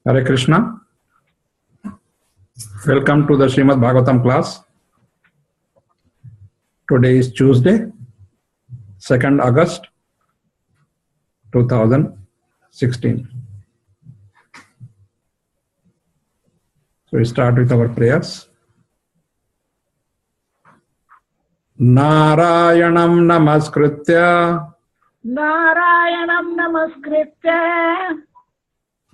Hare Krishna. Welcome to the Srimad Bhagavatam class. Today is Tuesday, 2nd August 2016. So we start with our prayers. Narayanam namaskritya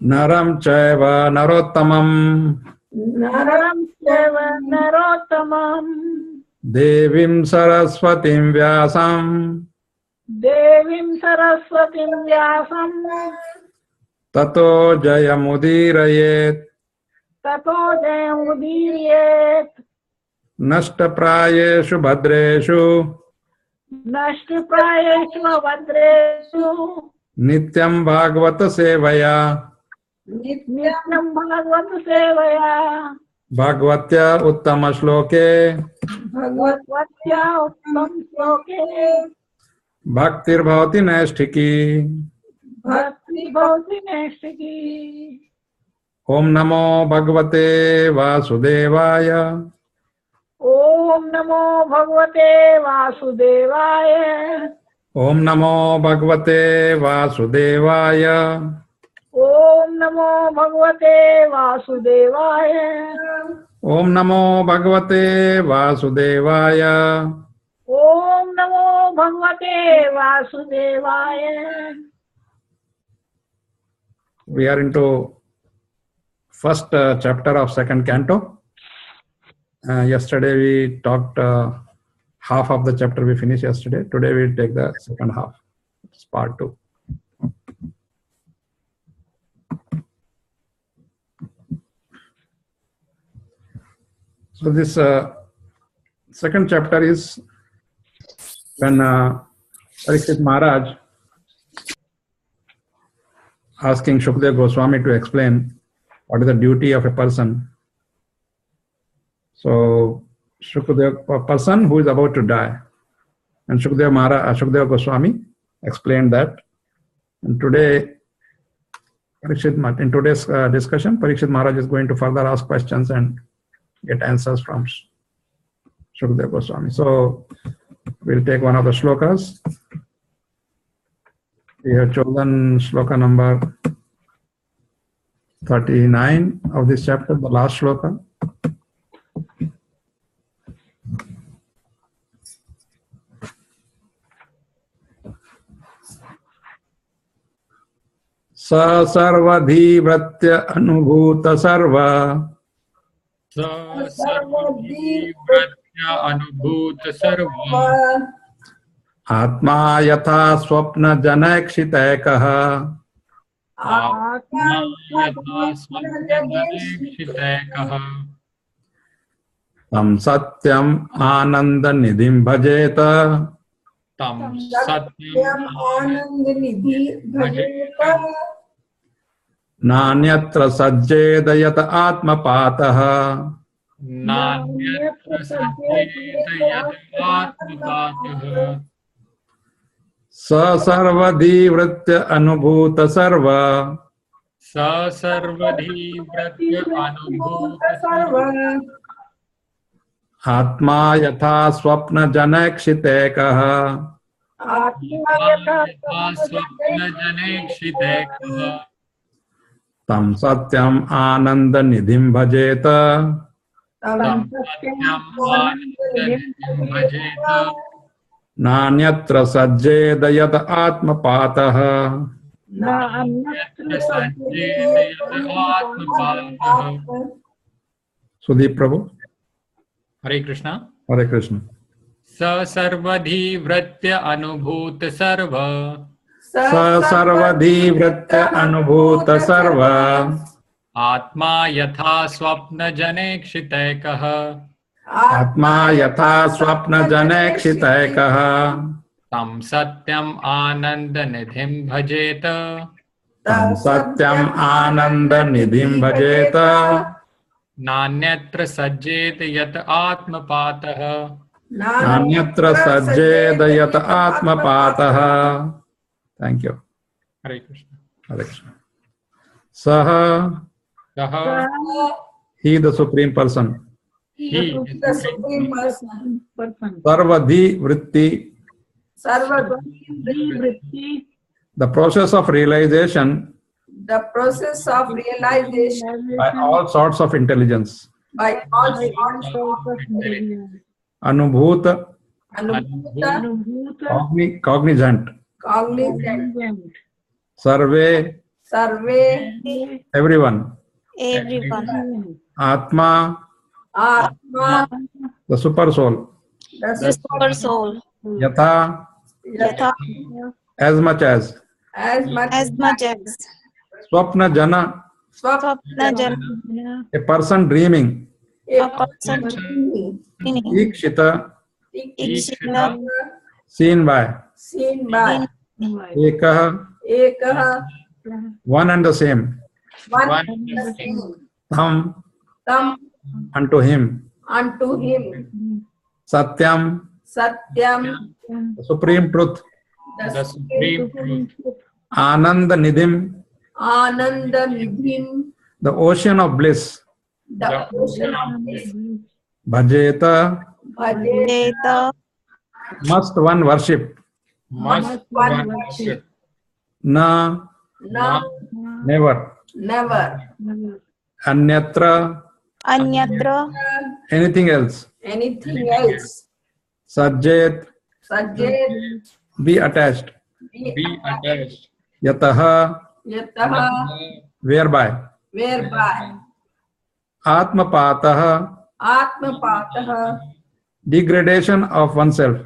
Naram chaiva narottamam Devim Saraswatim Vyasam Tato Jayamudirayet Nashtaprayeshu Bhadreshu Nityam Bhagavata Sevaya Bhagavatya Uttama Shloke Bhaktir Bhavati Naisthiki Om Namo Bhagavate Vasudevaya Om Namo Bhagavate Vasudevaya. Om Namo Bhagavate Vasudevaya Om Namo Bhagavate Vasudevaya. Om Namo Bhagavate Vasudevaya Om Namo Bhagavate Vasudevaya. We are into first chapter of second canto. Yesterday we talked half of the chapter we finished yesterday. Today we will take the second half. It's part 2. So this second chapter is when Parikshit Maharaj asking Shukadeva Goswami to explain what is the duty of a person. So Shukadeva, a person who is about to die, and Shukadeva Goswami explained that. And today, in today's discussion, Parikshit Maharaj is going to further ask questions and get answers from Shukadeva Goswami. So we'll take one of the shlokas. We have chosen shloka number 39 of this chapter, the last shloka. Sa sarvadhi vratya anubhuta sarva Atma yatha swapna janakshitaekah Tam satyam ananda nidhim bhajeta Nanyatra sajjedayat atmapatah Sa sarvadhi vratya anubhuta sarva Atma yatha swapna janakshitaekah Tam satyam ananda nidhim bhajeta Nanyatra sajjedayat atmapatah Sudeep Prabhu. Hare Krishna. Hare Krishna. Sa sarvadhi vratya anubhuta sarva Sa sarvadhi vratya anubhuta sarva Atma yatha swapna janekshitaekah Atma yatha swapna janekshitaekah Tam satyam ananda nidhim bhajeta Tam satyam ananda nidhim bhajeta Nanyatra sajjet yat atmapatah Nanyatra sajjedayat atmapatah. Thank you. Hare Krishna. Hare Krishna. Saha Kaha, He, the Supreme Person. he, the Supreme Person. Sarvadhi Vritti, Vritti, the process of realization the process of realization by all sorts of intelligence. by all by all sorts sorts of intelligence. Anubhuta, Anubhuta, Anubhuta, cognizant. cognizant, Sarve, survey, everyone. Everyone. Atma, Atma, the super soul. the The super soul. Yatha, Yatha, as much as. as much as much as. Swapna Jana, Swapna Jana, a person dreaming. a person meaning. Ikshita, Ikshita, seen by. seen by Ekah, Ekah, one and the same. one One and the same. Tam, Come unto him. unto him. Satyam, Satyam, the supreme truth. the supreme truth, Ananda Nidhim, Ananda Nidhim, the ocean of bliss. the ocean of bliss. Bhajeta, Bhaje, Jeta, must one worship. must one worship. Na, na, never. never. Anyatra, Anyatra, anything else. Anything else. Sajjet, Sajjed, be attached. Be attached. Yataha, Yataha, whereby. whereby. Atmapataha, Atmapataha, degradation of oneself.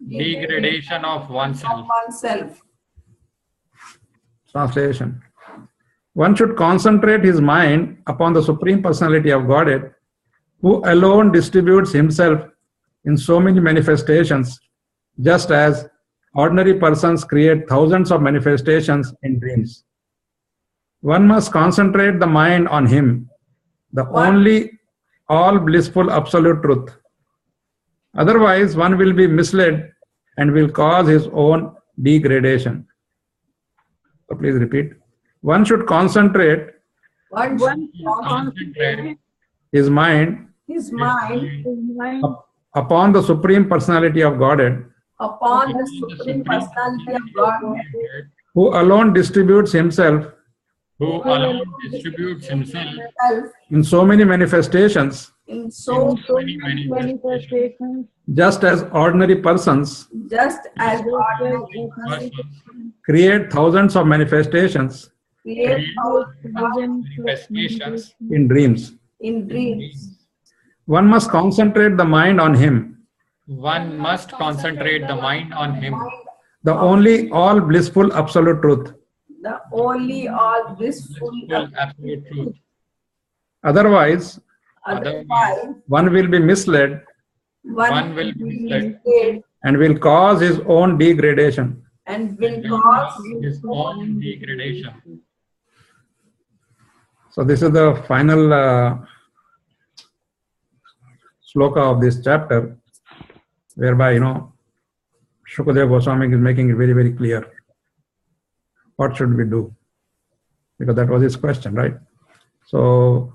Degradation of oneself. oneself. Translation. One should concentrate his mind upon the Supreme Personality of Godhead, who alone distributes himself in so many manifestations, just as ordinary persons create thousands of manifestations in dreams. One must concentrate the mind on him, the only all blissful absolute truth. Otherwise, one will be misled and will cause his own degradation. So please repeat. One should concentrate One should Concentrate his mind his mind upon the Supreme Personality of Godhead, upon the Supreme Personality of God, who alone distributes himself who alone distributes himself in so many manifestations, in so many manifestations, just as ordinary persons just as ordinary persons create thousands of manifestations create manifestations in dreams. in dreams. One must concentrate the mind on him, One must concentrate the mind on him, the only all blissful absolute truth. The only all blissful. full absolute truth. Otherwise, Otherwise, one will be misled One will be misled misled and will cause his own degradation. and will cause his own degradation. So this is the final sloka of this chapter, whereby, Shukadeva Goswami is making it very, very clear. What should we do? Because that was his question, right? So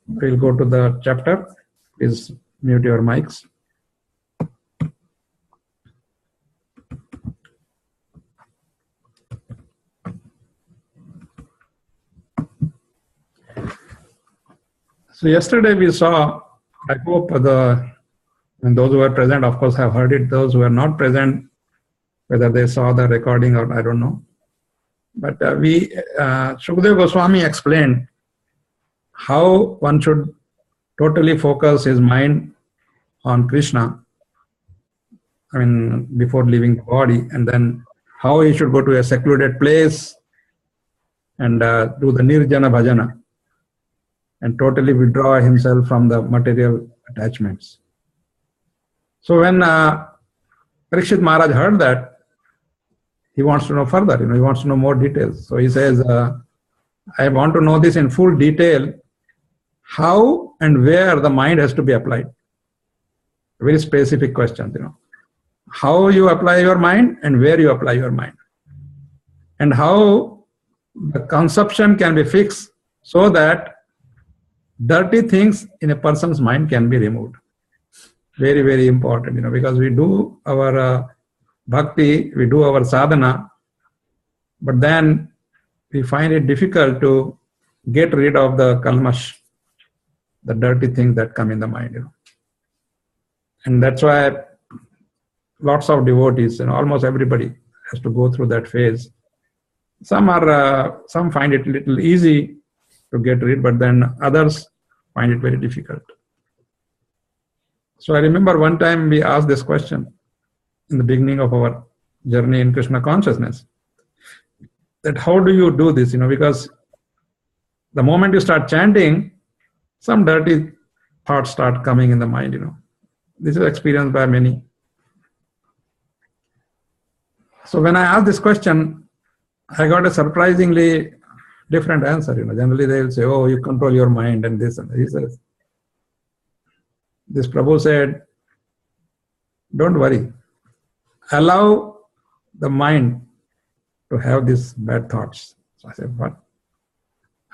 we'll go to the chapter. Please mute your mics. So yesterday we saw, I hope and those who are present, of course, have heard it. Those who are not present, whether they saw the recording or I don't know. But Shukadeva Goswami explained how one should totally focus his mind on Krishna, before leaving the body, and then how he should go to a secluded place and do the Nirjana Bhajana and totally withdraw himself from the material attachments. So when Parikshit Maharaj heard that, he wants to know further, he wants to know more details. So he says, I want to know this in full detail, how and where the mind has to be applied. Very specific questions, How you apply your mind and where you apply your mind. And how the consumption can be fixed so that dirty things in a person's mind can be removed. Very, very important, because we do our bhakti, we do our sadhana, but then we find it difficult to get rid of the kalmash, the dirty things that come in the mind. And that's why lots of devotees, almost everybody has to go through that phase. Some find it a little easy to get rid, but then others find it very difficult. So I remember one time we asked this question in the beginning of our journey in Krishna consciousness, that how do you do this? Because the moment you start chanting, some dirty thoughts start coming in the mind. This is experienced by many. So when I asked this question, I got a surprisingly different answer. Generally they will say, "Oh, you control your mind," and this and that. He says, this Prabhu said, "Don't worry. Allow the mind to have these bad thoughts." So I said, "What?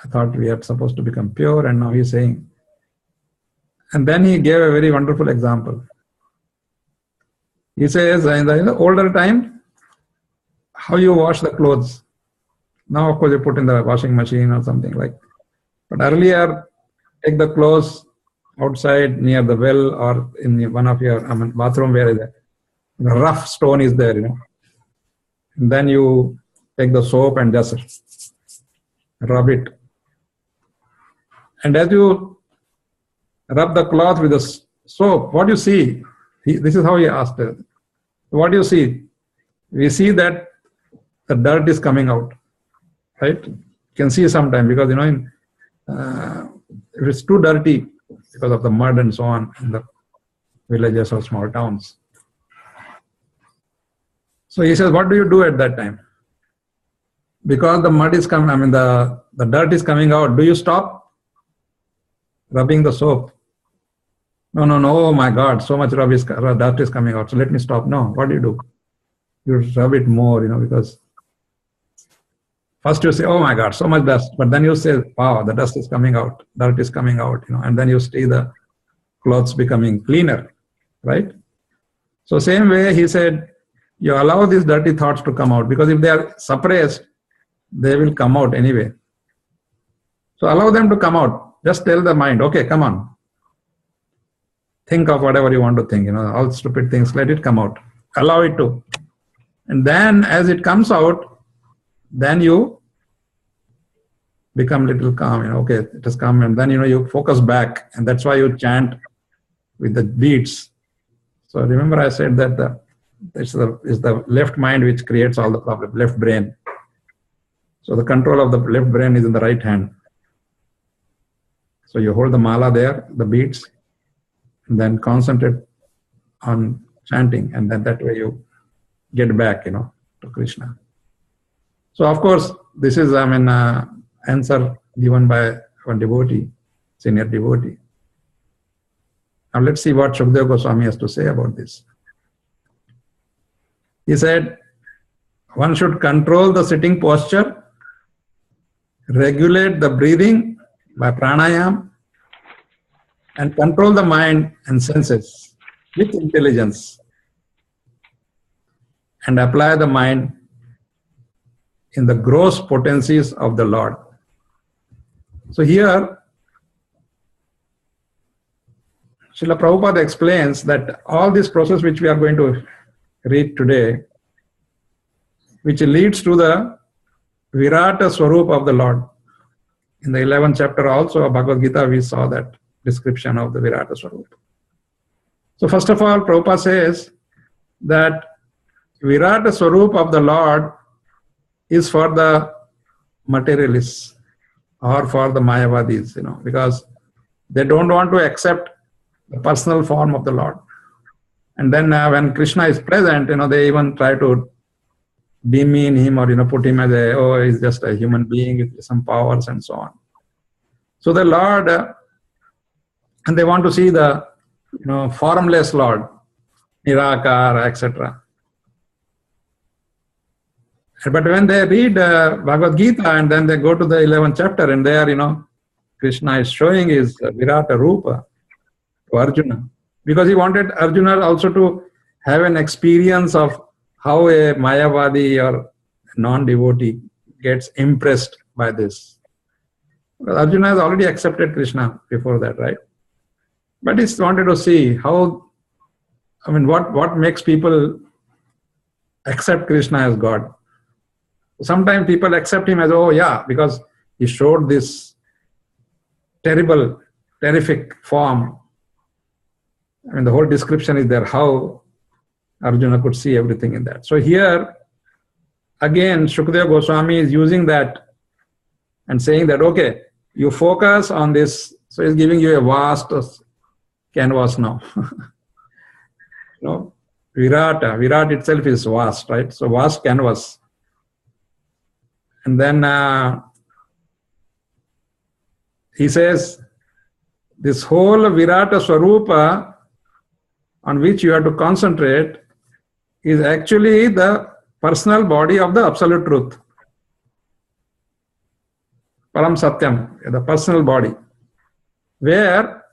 I thought we are supposed to become pure," and now he's saying. And then he gave a very wonderful example. He says, in the older time, how you wash the clothes. Now, of course, you put in the washing machine or something like. But earlier, take the clothes outside near the well or in one of your bathroom where the rough stone is there, And then you take the soap and just rub it. And as you rub the cloth with the soap, what do you see? This is how he asked it. What do you see? We see that the dirt is coming out, right? You can see sometime because, if it's too dirty because of the mud and so on in the villages or small towns. So he says, what do you do at that time? Because the mud is coming, the dirt is coming out, do you stop rubbing the soap? No, oh my God, so much dirt is coming out, so let me stop. No, what do? You rub it more, because first you say, oh my God, so much dust, but then you say, wow, the dust is coming out, dirt is coming out, and then you see the clothes becoming cleaner, right? So same way, he said, you allow these dirty thoughts to come out, because if they are suppressed, they will come out anyway. So allow them to come out. Just tell the mind, okay, come on. Think of whatever you want to think, all stupid things, let it come out. Allow it to. And then as it comes out, then you become little calm, okay, it has come, and then, you focus back, and that's why you chant with the beats. So remember I said that it's the left mind which creates all the problem, left brain. So the control of the left brain is in the right hand. So you hold the mala there, the beats, and then concentrate on chanting, and then that way you get back, to Krishna. So of course, this is, answer given by one devotee, senior devotee. Now let's see what Shukadeva Goswami has to say about this. He said, one should control the sitting posture, regulate the breathing by pranayam, and control the mind and senses with intelligence, and apply the mind in the gross potencies of the Lord. So here, Srila Prabhupada explains that all this process which we are going to read today, which leads to the Virata Swarup of the Lord. In the 11th chapter also of Bhagavad Gita, we saw that description of the Virata Swarup. So first of all, Prabhupada says that Virata Swarup of the Lord is for the materialists or for the Mayavadis, because they don't want to accept the personal form of the Lord. And then when Krishna is present, they even try to demean him or, put him as he's just a human being with some powers and so on. So the Lord, and they want to see the, formless Lord, Nirakara, etc. But when they read Bhagavad Gita and then they go to the 11th chapter and there, Krishna is showing his Virata Rupa to Arjuna, because he wanted Arjuna also to have an experience of how a Mayavadi or non-devotee gets impressed by this. Well, Arjuna has already accepted Krishna before that, right? But he wanted to see how, what makes people accept Krishna as God. Sometimes people accept him as, oh yeah, because he showed this terrific form. The whole description is there, how Arjuna could see everything in that. So here, again, Shukadeva Goswami is using that and saying that, okay, you focus on this. So he's giving you a vast canvas now. Virat itself is vast, right? So vast canvas. And then he says, this whole Virata Swarupa on which you have to concentrate is actually the personal body of the Absolute Truth. Param Satyam, the personal body, where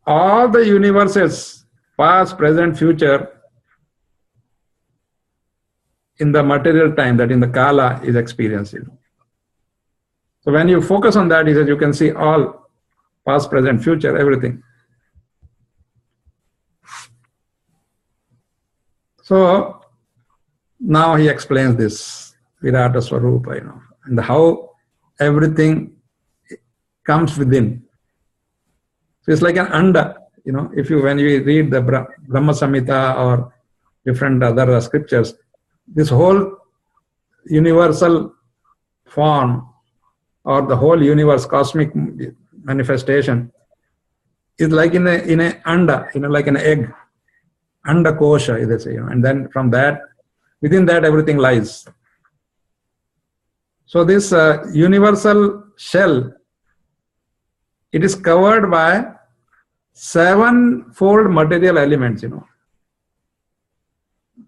all the universes, past, present, future, in the material time, that in the Kala, is experiencing. So when you focus on that, he says you can see all past, present, future, everything. So now he explains this Virata Swarupa, and how everything comes within. So it's like an anda, when you read the Brahma Samhita or different other scriptures, this whole universal form or the whole universe, cosmic manifestation, is like in a anda, like an egg. Anda kosha, they say, and then from that, within that everything lies. So this universal shell, it is covered by 7-fold material elements,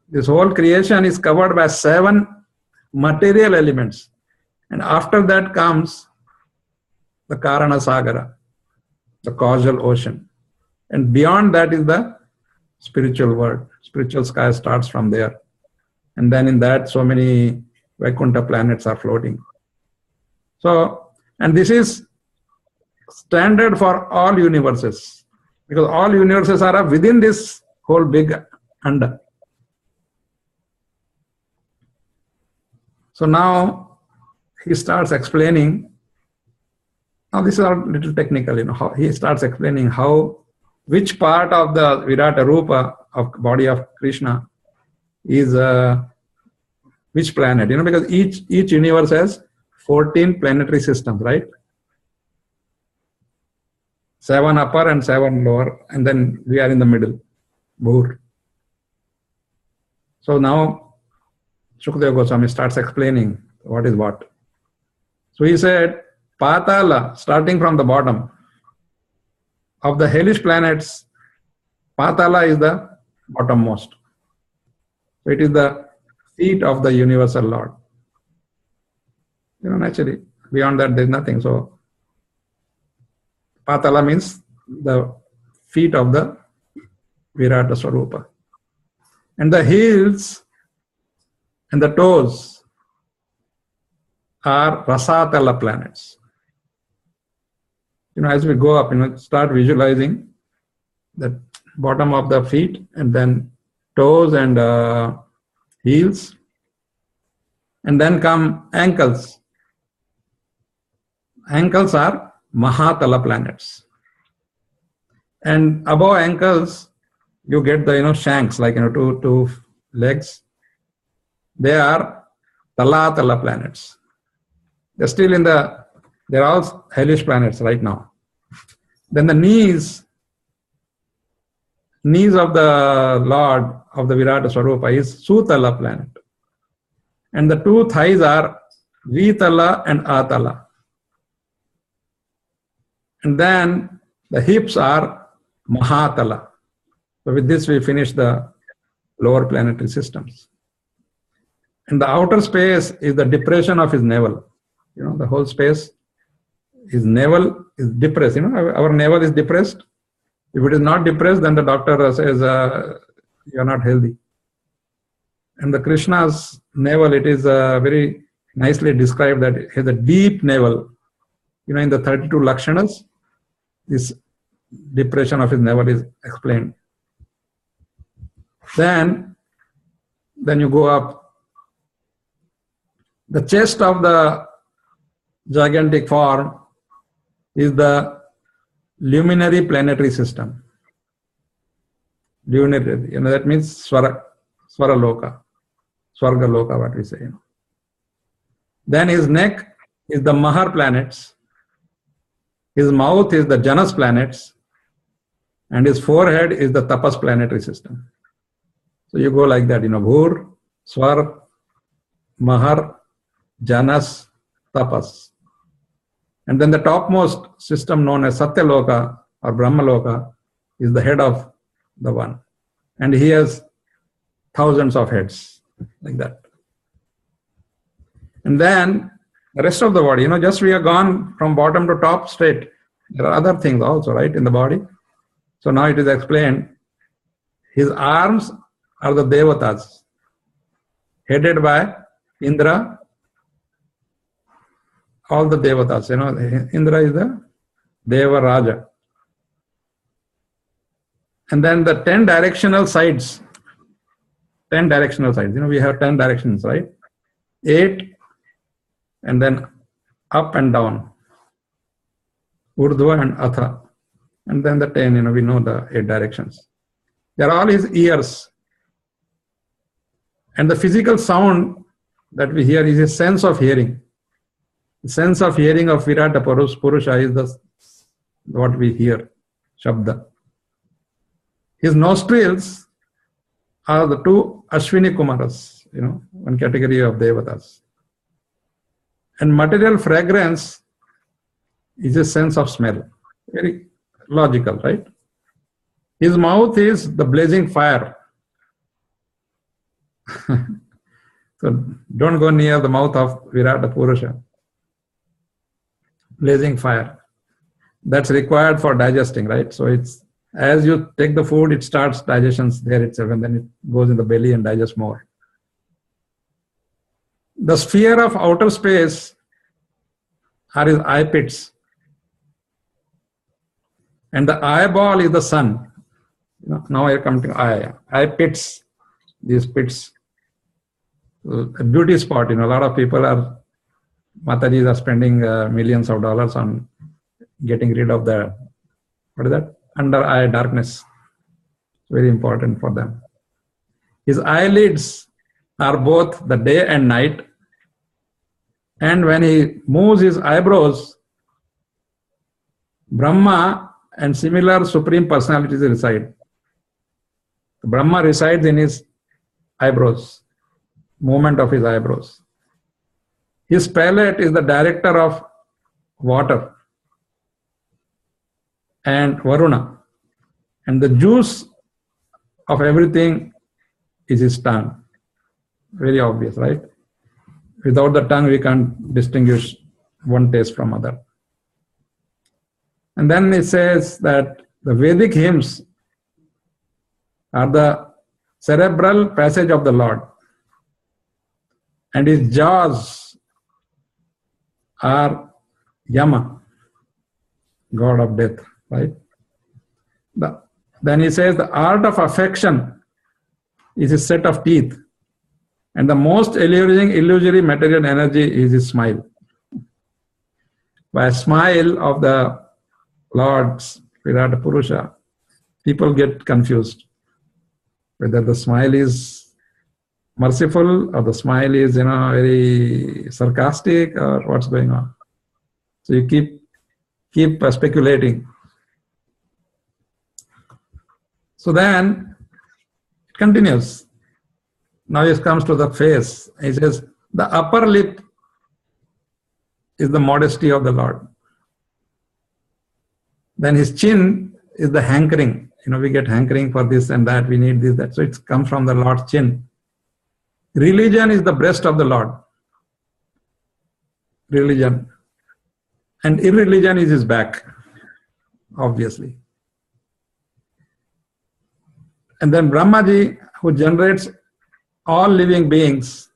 This whole creation is covered by 7 material elements. And after that comes the Karana Sagara, the causal ocean. And beyond that is the spiritual world. Spiritual sky starts from there. And then in that, so many Vaikuntha planets are floating. So, and this is standard for all universes, because all universes are within this whole big anda. So now he starts explaining. Now this is a little technical, how he starts explaining which part of the Virata Rupa of body of Krishna is which planet, because each universe has 14 planetary systems, right? 7 upper and 7 lower, and then we are in the middle, Bhur. So now Shukadeva Goswami starts explaining what is what. So he said, Patala, starting from the bottom, of the hellish planets, Patala is the bottommost. So it is the feet of the universal Lord. Naturally, beyond that there is nothing. So Patala means the feet of the Virata Swarupa. And the heels and the toes are Rasatala planets. As we go up, start visualizing the bottom of the feet and then toes and heels. And then come ankles. Ankles are Mahatala planets. And above ankles, you get the, shanks, like, two legs. They are Talatala planets. They're all hellish planets right now. Then the knees of the Lord of the Virata Swarupa is Sutala planet. And the 2 thighs are Vitala and Atala. And then the hips are Mahatala. So with this we finish the lower planetary systems. And the outer space is the depression of his navel. The whole space his navel is depressed. Our navel is depressed. If it is not depressed, then the doctor says you are not healthy. And the Krishna's navel, it is very nicely described that it has a deep navel. In the 32 Lakshanas, this depression of his navel is explained. Then you go up. The chest of the gigantic form is the luminary planetary system. Luminary, that means Swara Loka, Swarga Loka, what we say. Then his neck is the Mahar planets. His mouth is the Janas planets. And his forehead is the Tapas planetary system. So you go like that, Bhur, Swar, Mahar, Janas, Tapas. And then the topmost system known as Satyaloka or Brahmaloka is the head of the one. And he has thousands of heads, like that. And then the rest of the body, just we have gone from bottom to top straight. There are other things also, right, in the body. So now it is explained. His arms are the Devatas, headed by Indra. All the Devatas, Indra is the Deva Raja. And then the 10 directional sides. 10 directional sides. We have 10 directions, right? 8, and then up and down. Urdhva and Atha. And then the 10, we know the 8 directions. They are all his ears. And the physical sound that we hear is a sense of hearing. The sense of hearing of Virata Purusha is what we hear, Shabda. His nostrils are the 2 Ashwini Kumaras, one category of Devatas. And material fragrance is a sense of smell. Very logical, right? His mouth is the blazing fire. So don't go near the mouth of Virata Purusha. Blazing fire. That's required for digesting, right? So it's as you take the food, it starts digestions there itself, and then it goes in the belly and digests more. The sphere of outer space are his eye pits. And the eyeball is the sun. Now I come to eye pits, these pits. A beauty spot, a lot of people Matajis are spending millions of dollars on getting rid of the, under eye darkness. Very important for them. His eyelids are both the day and night. And when he moves his eyebrows, Brahma and similar supreme personalities reside. Brahma resides in his eyebrows, movement of his eyebrows. His palate is the director of water and Varuna. And the juice of everything is his tongue. Very obvious, right? Without the tongue, we can't distinguish one taste from other. And then it says that the Vedic hymns are the cerebral passage of the Lord. And his jaws are Yama, god of death, right? Then he says the art of affection is his set of teeth. And the most illusory material energy is his smile. By a smile of the Lord's Virata Purusha, people get confused whether the smile is merciful or the smile is, very sarcastic or what's going on. So you keep speculating. So then it continues. Now it comes to the face. He says, the upper lip is the modesty of the Lord. Then his chin is the hankering. We get hankering for this and that, we need this, that. So it comes from the Lord's chin. Religion is the breast of the Lord. Religion. And irreligion is his back, obviously. And then Brahmaji, who generates all living beings,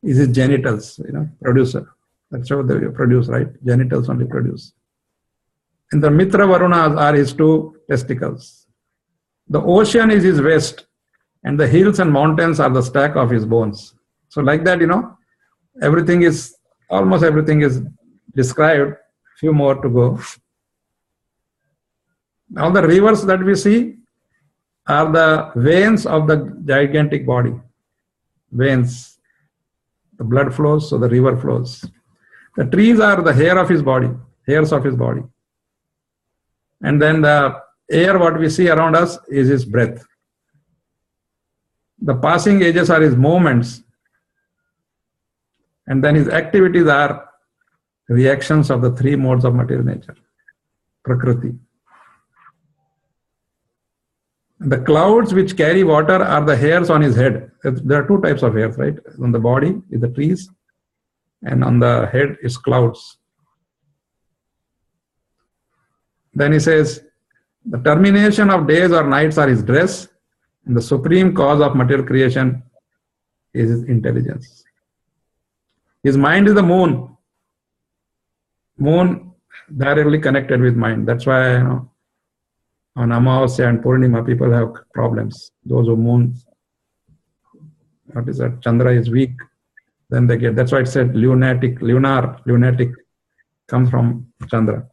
is his genitals, producer. That's how they produce, right? Genitals only produce. And the Mitra Varunas are his two testicles. The ocean is his waist, and the hills and mountains are the stack of his bones. So like that, almost everything is described. Few more to go. All the rivers that we see are the veins of the gigantic body. Veins. The blood flows, so the river flows. The trees are the hair of his body, hairs of his body. And then the air, what we see around us, is his breath. The passing ages are his movements. And then his activities are reactions of the three modes of material nature, Prakriti. The clouds which carry water are the hairs on his head. There are two types of hairs, right? On the body is the trees, and on the head is clouds. Then he says, the termination of days or nights are his dress, and the supreme cause of material creation is his intelligence. His mind is the moon. Moon directly connected with mind. That's why on Amavasya and Purnima people have problems. Those who Chandra is weak, then they get. That's why it said lunatic comes from Chandra.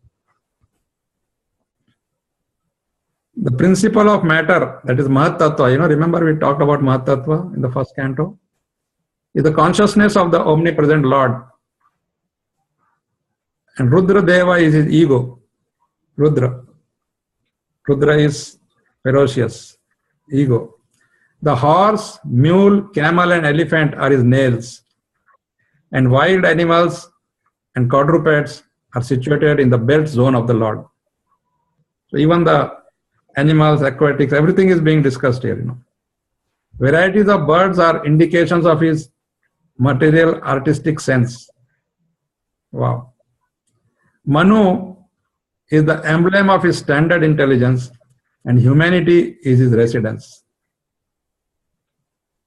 The principle of matter, that is Mahat Tattva. Remember we talked about Mahat Tattva in the first canto? Is the consciousness of the omnipresent Lord. And Rudra Deva is his ego. Rudra is ferocious, ego. The horse, mule, camel and elephant are his nails. And wild animals and quadrupeds are situated in the belt zone of the Lord. So even the animals, aquatics, everything is being discussed here. Varieties of birds are indications of his material artistic sense. Wow. Manu is the emblem of his standard intelligence, and humanity is his residence.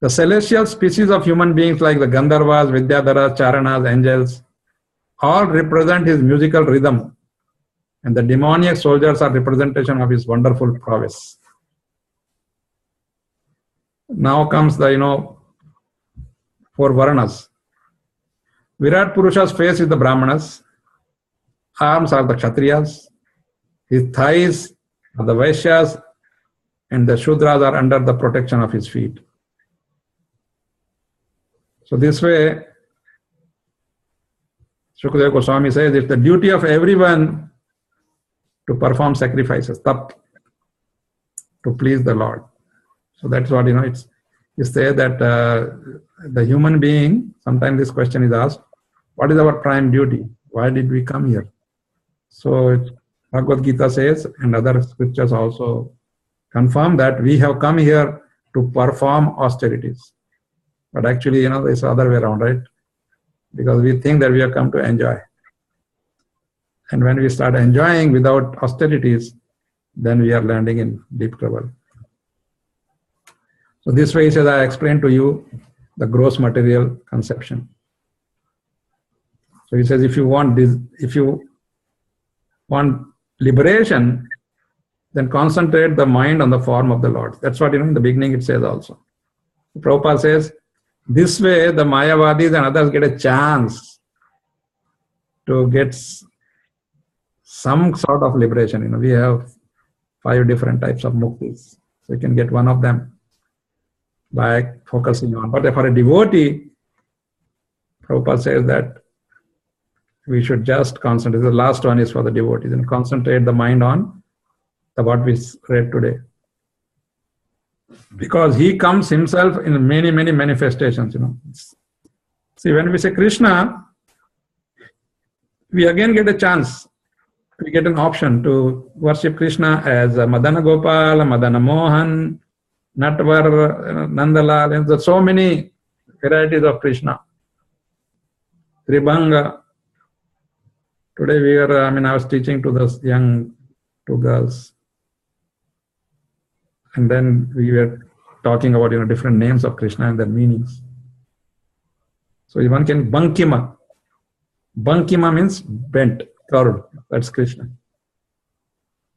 The celestial species of human beings like the Gandharvas, Vidyadharas, Charanas, angels, all represent his musical rhythm, and the demoniac soldiers are representation of his wonderful prowess. Now comes the, four Varanas. Virat Purusha's face is the Brahmanas, arms are the Kshatriyas, his thighs are the Vaishyas, and the Shudras are under the protection of his feet. So this way, Shukadeva Goswami says, it's the duty of everyone to perform sacrifices, tap, to please the Lord. So that's what, it's said that the human being, sometimes this question is asked, what is our prime duty? Why did we come here? So Bhagavad Gita says, and other scriptures also confirm that we have come here to perform austerities. But actually, it's the other way around, right? Because we think that we have come to enjoy. And when we start enjoying without austerities, then we are landing in deep trouble. So this way, he says, I explained to you the gross material conception. So he says, if you want liberation, then concentrate the mind on the form of the Lord. That's what, in the beginning it says also. Prabhupada says, this way the Mayavadis and others get a chance to get some sort of liberation. We have 5 different types of muktis. So you can get one of them by focusing on. But for a devotee, Prabhupada says that we should just concentrate. The last one is for the devotees, and concentrate the mind on what we read today. Because he comes himself in many, many manifestations. See, when we say Krishna, we again get a chance. We get an option to worship Krishna as Madana Gopal, Madana Mohan, Natvar, Nandalal, and there's so many varieties of Krishna. Tribhanga. Today we were, I was teaching to those young two girls. And then we were talking about, different names of Krishna and their meanings. So one can, Bankima. Bankima means bent, curved. That's Krishna.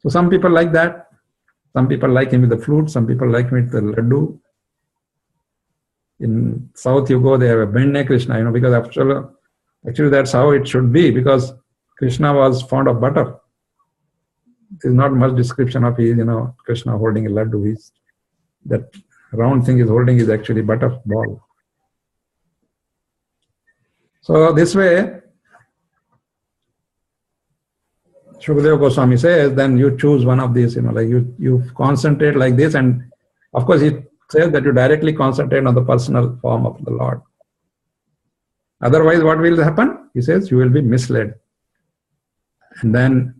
So some people like that. Some people like him with the flute. Some people like him with the laddu. In South you go, they have a bent Krishna, because actually that's how it should be, because Krishna was fond of butter. There's not much description of his, Krishna holding a laddu. That round thing he's holding is actually butter ball. So this way, Shukadeva Goswami says, then you choose one of these, like you concentrate like this, and of course he says that you directly concentrate on the personal form of the Lord. Otherwise, what will happen? He says you will be misled. And then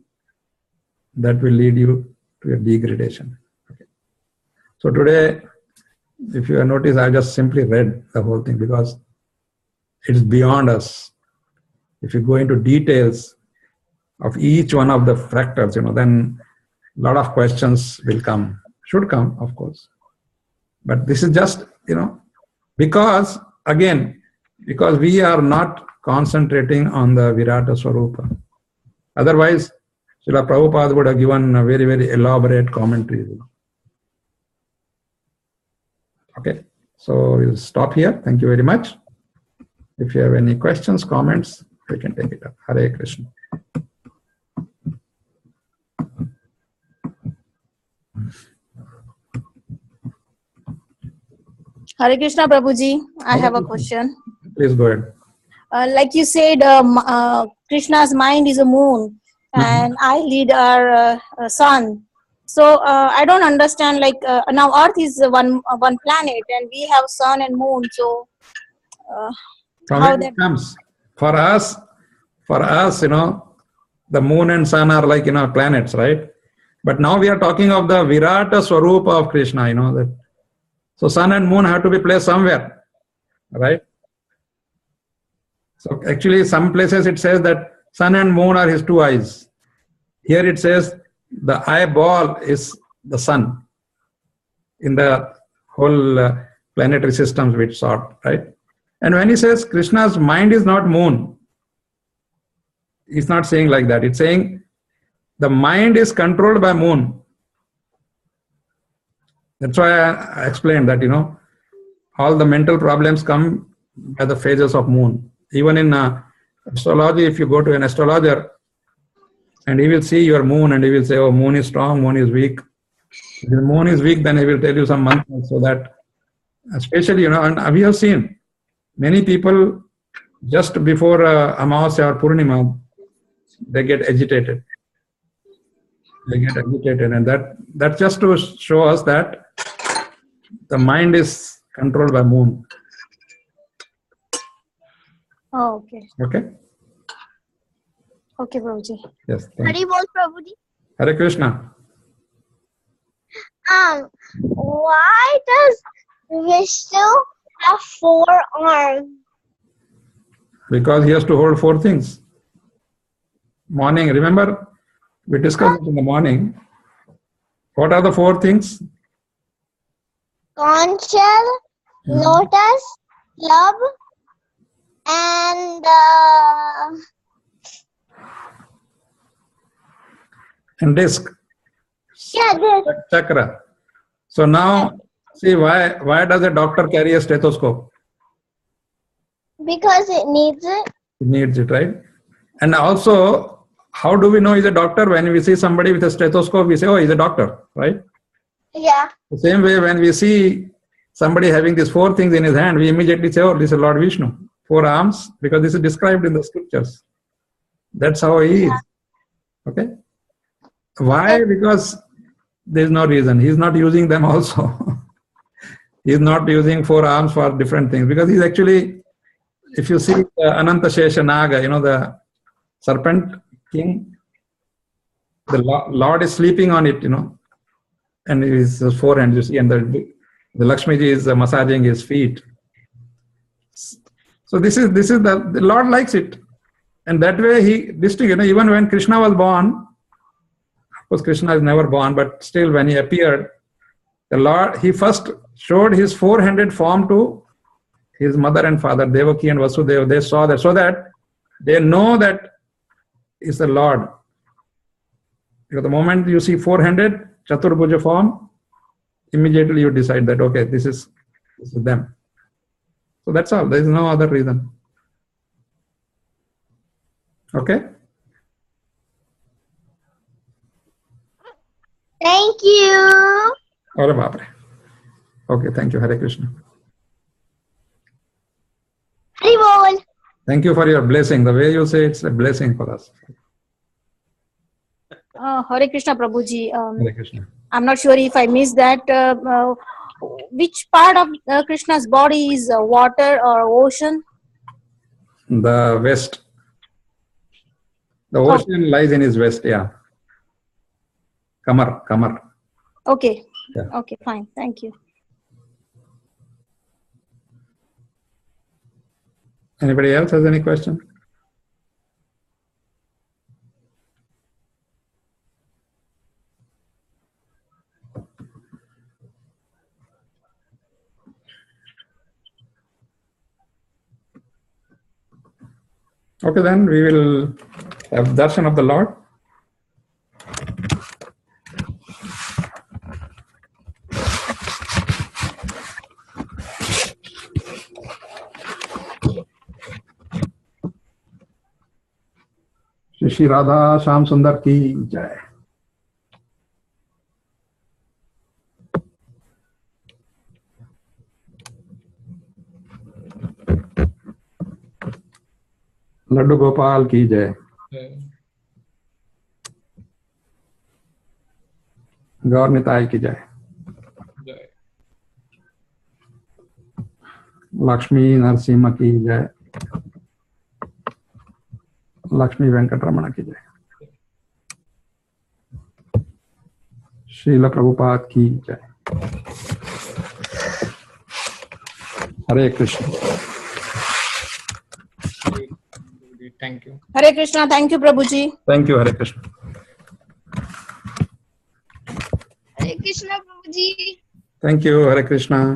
that will lead you to a degradation. Okay. So today, if you have noticed, I just simply read the whole thing because it's beyond us. If you go into details of each one of the fractals, then a lot of questions will come, should come, of course. But this is just, because we are not concentrating on the Virata Swarupa. Otherwise, Srila Prabhupada would have given a very, very elaborate commentary. Okay, so we'll stop here. Thank you very much. If you have any questions, comments, we can take it up. Hare Krishna. Hare Krishna, Prabhuji. I have a question. Please go ahead. Like you said, Krishna's mind is a moon, and I lead our sun. So I don't understand. Now Earth is one planet, and we have sun and moon. So from how it that comes for us, the moon and sun are like planets, right? But now we are talking of the Virata Swarupa of Krishna. That. So sun and moon have to be placed somewhere, right? So actually some places it says that sun and moon are his two eyes. Here it says the eyeball is the sun in the whole planetary systems which sort, right? And when he says Krishna's mind is not moon, he's not saying like that. It's saying the mind is controlled by moon. That's why I explained that, all the mental problems come by the phases of moon. Even in astrology, if you go to an astrologer and he will see your moon and he will say, oh, moon is strong, moon is weak. If the moon is weak, then he will tell you some mantras so that, especially, and we have seen many people just before Amavasya or Purnima, they get agitated. And that's just to show us that the mind is controlled by moon. Oh, okay. Okay? Okay, Prabhuji. Yes. Hari bol, Prabhuji. Hare Krishna. Why does Vishnu have 4 arms? Because he has to hold 4 things. Morning, remember, we discussed it in the morning. What are the 4 things? Conch shell, lotus, club, and disc. yeah, this. Chakra. So now, see why does a doctor carry a stethoscope? Because it needs it. He needs it, right? And also, how do we know he's a doctor? When we see somebody with a stethoscope, we say, oh, he's a doctor, right? Yeah. The same way, when we see somebody having these 4 things in his hand, we immediately say, oh, this is Lord Vishnu. 4 arms, because this is described in the scriptures. That's how he is. Okay? Why? Because there is no reason. He's not using them also. He's not using 4 arms for different things. Because he's actually, if you see Ananta Shesha Naga, the serpent king, the Lord is sleeping on it, and his 4 hands, you see, and the Lakshmiji is massaging his feet. So this is the Lord likes it. and that way he distinguished, even when Krishna was born, of course Krishna is never born, but still when he appeared, the Lord, he first showed his four-handed form to his mother and father, Devaki and Vasudeva. They saw that, so that they know that is the Lord. Because the moment you see four-handed Chaturbhuja form, immediately you decide that, okay, this is them. So that's all. There is no other reason. Okay? Thank you. Ore Bapre. Okay, thank you. Hare Krishna. Hari Bol. Thank you for your blessing. The way you say it's a blessing for us. Hare Krishna, Prabhuji. Hare Krishna. I'm not sure if I missed that. Which part of Krishna's body is water or ocean? The west. The ocean lies in his west, yeah. Kamar. Okay. Yeah. Okay, fine. Thank you. Anybody else has any question? Okay, then we will have darshan of the Lord. Shri Radha Shyam सुंदर की जय। लड्डू गोपाल की जय। गौर निताई की जय। लक्ष्मी नरसिम्हा की जय। लक्ष्मी वेंकटरमण की जय। श्रील प्रभुपाद की जय। हरे Krishna. Thank you. Hare Krishna. Thank you, Prabhuji. Thank you, Hare Krishna. Hare Krishna, Prabhuji. Thank you, Hare Krishna.